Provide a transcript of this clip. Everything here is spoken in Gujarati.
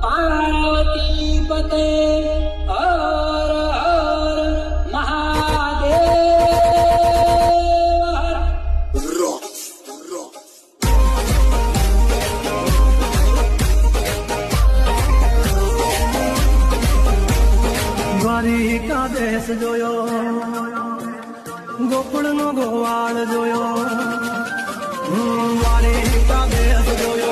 પાર્વતી પતે હર હર મહાદેવ દ્વારિકા દેશ જોયો, ગોકુળ નો ગોવાળ જોયો, દ્વારિકા દેશ જોયો.